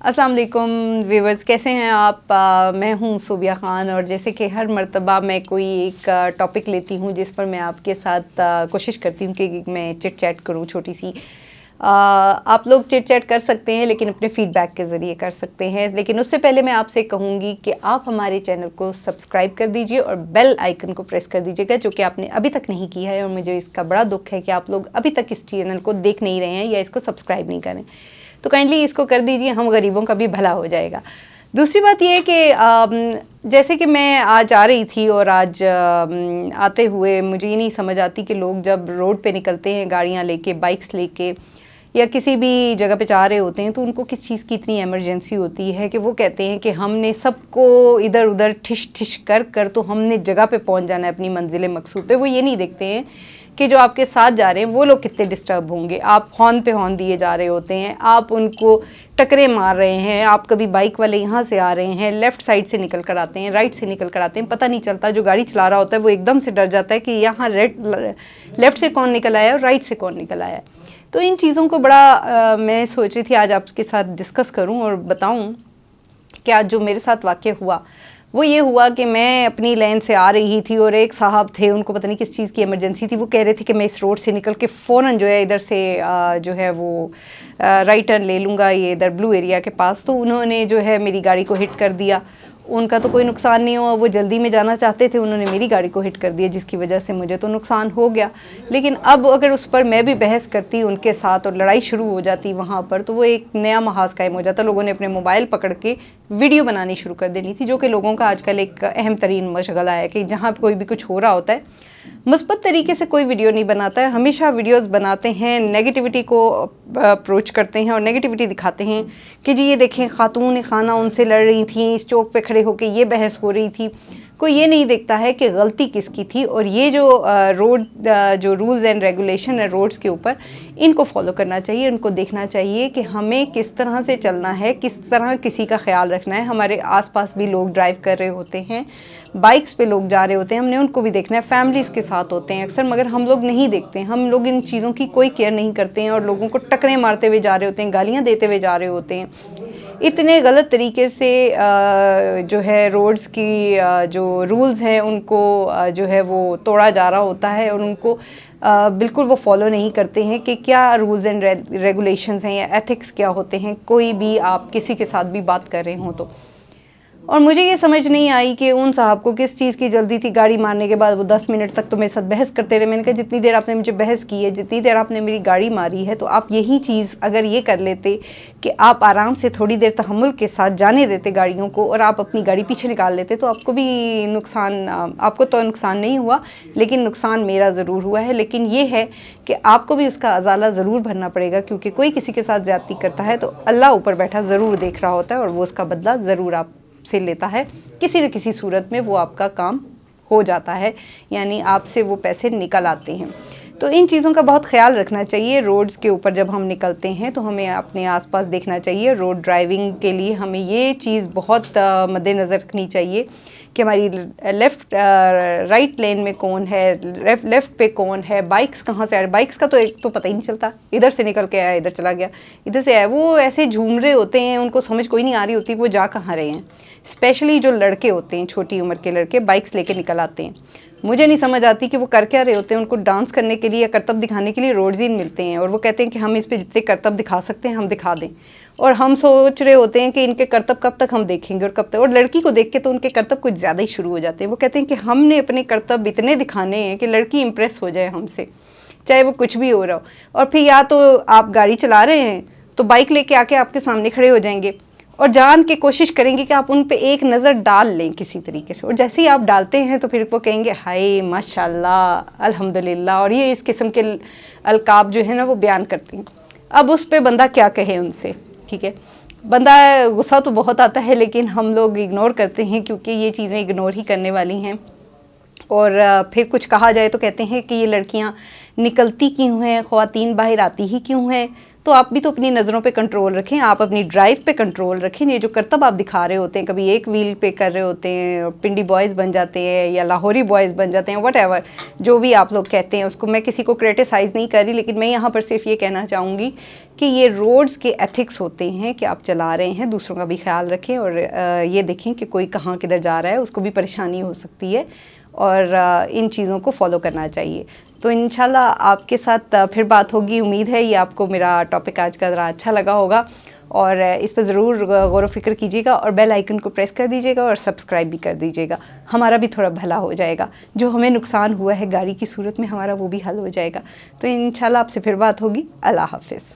अस्सलाम वालेकुम व्यूवर्स, कैसे हैं आप? मैं हूं सूबिया ख़ान और जैसे कि हर मर्तबा मैं कोई एक टॉपिक लेती हूं जिस पर मैं आपके साथ कोशिश करती हूं कि मैं चिट चैट करूं छोटी सी। आप लोग चिट चैट कर सकते हैं लेकिन अपने फ़ीडबैक के ज़रिए कर सकते हैं। लेकिन उससे पहले मैं आपसे कहूँगी कि आप हमारे चैनल को सब्सक्राइब कर दीजिए और बेल आइकन को प्रेस कर दीजिएगा, जो कि आपने अभी तक नहीं किया है। और मुझे इसका बड़ा दुख है कि आप लोग अभी तक इस चैनल को देख नहीं रहे हैं या इसको सब्सक्राइब नहीं करें, तो काइंडली इसको कर दीजिए, हम गरीबों का भी भला हो जाएगा। दूसरी बात ये है कि जैसे कि मैं आज आ रही थी और आज आते हुए मुझे ये नहीं समझ आती कि लोग जब रोड पे निकलते हैं गाड़ियाँ लेके, बाइक्स लेके या किसी भी जगह पे जा रहे होते हैं, तो उनको किस चीज़ की इतनी इमरजेंसी होती है कि वो कहते हैं कि हमने सबको इधर उधर ठिश ठिश कर कर तो हमने जगह पे पहुंच जाना है अपनी मंजिल मकसूद पे। वो ये नहीं देखते हैं कि जो आपके साथ जा रहे हैं वो लोग कितने डिस्टर्ब होंगे। आप हॉर्न पे हॉर्न दिए जा रहे होते हैं, आप उनको टकरे मार रहे हैं, आप कभी बाइक वाले यहाँ से आ रहे हैं, लेफ़्ट साइड से निकल कर आते हैं, राइट से निकल कर आते हैं, पता नहीं चलता। जो गाड़ी चला रहा होता है वो एकदम से डर जाता है कि यहाँ लेफ़्ट से कौन निकल आया और राइट से कौन निकल आया। तो इन चीज़ों को बड़ा मैं सोच रही थी आज आपके साथ डिस्कस करूं और बताऊं कि आज जो मेरे साथ वाक़या हुआ वो ये हुआ कि मैं अपनी लाइन से आ रही थी और एक साहब थे, उनको पता नहीं किस चीज़ की इमरजेंसी थी। वो कह रहे थे कि मैं इस रोड से निकल के फ़ौरन जो है इधर से जो है वो राइट टर्न ले लूँगा, ये इधर ब्लू एरिया के पास। तो उन्होंने जो है मेरी गाड़ी को हिट कर दिया। उनका तो कोई नुकसान नहीं हुआ, वो जल्दी में जाना चाहते थे, उन्होंने मेरी गाड़ी को हिट कर दिया, जिसकी वजह से मुझे तो नुकसान हो गया। लेकिन अब अगर उस पर मैं भी बहस करती उनके साथ और लड़ाई शुरू हो जाती वहाँ पर, तो वो एक नया महाज कायम हो जाता। लोगों ने अपने मोबाइल पकड़ के वीडियो बनानी शुरू कर देनी थी, जो कि लोगों का आजकल एक अहम तरीन मशगला है कि जहाँ कोई भी कुछ हो रहा होता है मुस्बत तरीके से कोई वीडियो नहीं बनाता है, हमेशा वीडियोस बनाते हैं, नेगेटिविटी को अप्रोच करते हैं और नेगेटिविटी दिखाते हैं कि जी ये देखें खातून खाना उनसे लड़ रही थी, इस चौक पे खड़े होके ये बहस हो रही थी। कोई ये नहीं देखता है कि गलती किसकी थी। और ये जो रोड जो रूल्स एंड रेगुलेशन है रोड्स के ऊपर, इनको फॉलो करना चाहिए, इनको देखना चाहिए कि हमें किस तरह से चलना है, किस तरह किसी का ख्याल रखना है। हमारे आसपास भी लोग ड्राइव कर रहे होते हैं, बाइक्स पे लोग जा रहे होते हैं, हमने उनको भी देखना है, फैमिलीज़ के साथ होते हैं अक्सर, मगर हम लोग नहीं देखते हैं। हम लोग इन चीज़ों की कोई केयर नहीं करते हैं और लोगों को टक्करें मारते हुए जा रहे होते हैं, गालियाँ देते हुए जा रहे होते हैं। इतने गलत तरीके से जो है रोड्स की जो रूल्स हैं उनको जो है वो तोड़ा जा रहा होता है और उनको बिल्कुल वो फॉलो नहीं करते हैं कि क्या रूल्स एंड रेगुलेशंस हैं या एथिक्स क्या होते हैं, कोई भी आप किसी के साथ भी बात कर रहे हों तो। और मुझे ये समझ नहीं आई कि उन साहब को किस चीज़ की जल्दी थी। गाड़ी मारने के बाद वो 10 मिनट तक तो मेरे साथ बहस करते रहे। मैंने कहा जितनी देर आपने मुझे बहस की है, जितनी देर आपने मेरी गाड़ी मारी है, तो आप यही चीज़ अगर ये कर लेते कि आप आराम से थोड़ी देर तहम्मुल के साथ जाने देते गाड़ियों को और आप अपनी गाड़ी पीछे निकाल लेते, तो आपको भी नुकसान, आपको तो नुकसान नहीं हुआ लेकिन नुकसान मेरा ज़रूर हुआ है। लेकिन ये है कि आपको भी उसका अजाला ज़रूर भरना पड़ेगा, क्योंकि कोई किसी के साथ ज़्यादती करता है तो अल्लाह ऊपर बैठा ज़रूर देख रहा होता है और वो उसका बदला ज़रूर आप से लेता है। किसी न किसी सूरत में वो आपका काम हो जाता है, यानी आपसे वो पैसे निकल आते हैं। तो इन चीज़ों का बहुत ख्याल रखना चाहिए। रोड्स के ऊपर जब हम निकलते हैं तो हमें अपने आसपास देखना चाहिए। रोड ड्राइविंग के लिए हमें ये चीज़ बहुत मद्देनज़र रखनी चाहिए कि हमारी लेफ़्ट राइट लेन में कौन है, लेफ़्ट पे कौन है, बाइक्स कहाँ से आ रहे। बाइक्स का तो एक तो पता ही नहीं चलता, इधर से निकल के आया, इधर चला गया, इधर से आया। वो ऐसे झूम रहे होते हैं, उनको समझ कोई नहीं आ रही होती वो जा कहाँ रहे हैं। स्पेशली जो लड़के होते हैं, छोटी उम्र के लड़के बाइक्स लेके निकल आते हैं, मुझे नहीं समझ आती कि वो कर क्या रहे होते हैं। उनको डांस करने के लिए या करतब दिखाने के लिए रोड्स ही मिलते हैं और वो कहते हैं कि हम इस पे जितने करतब दिखा सकते हैं हम दिखा दें। और हम सोच रहे होते हैं कि इनके करतब कब तक हम देखेंगे और कब तक। और लड़की को देख के तो उनके करतब कुछ ज़्यादा ही शुरू हो जाते हैं। वो कहते हैं कि हमने अपने करतब इतने दिखाने हैं कि लड़की इम्प्रेस हो जाए हमसे, चाहे वो कुछ भी हो रहा हो। और फिर या तो आप गाड़ी चला रहे हैं तो बाइक लेके आके आपके सामने खड़े हो जाएंगे और जान के कोशिश करेंगे कि आप उन पे एक नज़र डाल लें किसी तरीके से। और जैसे ही आप डालते हैं तो फिर वो कहेंगे हाय माशाल्लाह अल्हम्दुलिल्लाह, और ये इस किस्म के अलकाब जो है ना वो बयान करती हैं। अब उस पर बंदा क्या कहे उनसे, ठीक है। बंदा गुस्सा तो बहुत आता है लेकिन हम लोग इग्नोर करते हैं, क्योंकि ये चीज़ें इग्नोर ही करने वाली हैं। और फिर कुछ कहा जाए तो कहते हैं कि ये लड़कियां निकलती क्यों हैं, ख़वातीन बाहर आती ही क्यों हैं। तो आप भी तो अपनी नज़रों पे कंट्रोल रखें, आप अपनी ड्राइव पे कंट्रोल रखें। ये जो करतब आप दिखा रहे होते हैं, कभी एक व्हील पे कर रहे होते हैं, पिंडी बॉयज़ बन जाते हैं या लाहौरी बॉयज़ बन जाते हैं, वट जो भी आप लोग कहते हैं उसको, मैं किसी को क्रिटिसाइज़ नहीं कर रही, लेकिन मैं यहाँ पर सिर्फ ये कहना चाहूँगी कि ये रोड्स के एथिक्स होते हैं कि आप चला रहे हैं, दूसरों का भी ख्याल रखें और ये देखें कि कोई कहाँ किधर जा रहा है, उसको भी परेशानी हो सकती है और इन चीज़ों को फॉलो करना चाहिए। तो इंशाल्लाह आपके साथ फिर बात होगी। उम्मीद है ये आपको मेरा टॉपिक आज का ज़रा अच्छा लगा होगा और इस पर ज़रूर गौर व फिक्र कीजिएगा और बेल आइकन को प्रेस कर दीजिएगा और सब्सक्राइब भी कर दीजिएगा। हमारा भी थोड़ा भला हो जाएगा, जो हमें नुकसान हुआ है गाड़ी की सूरत में हमारा वो भी हल हो जाएगा। तो इंशाल्लाह आपसे फिर बात होगी। अल्लाह हाफ़िज़।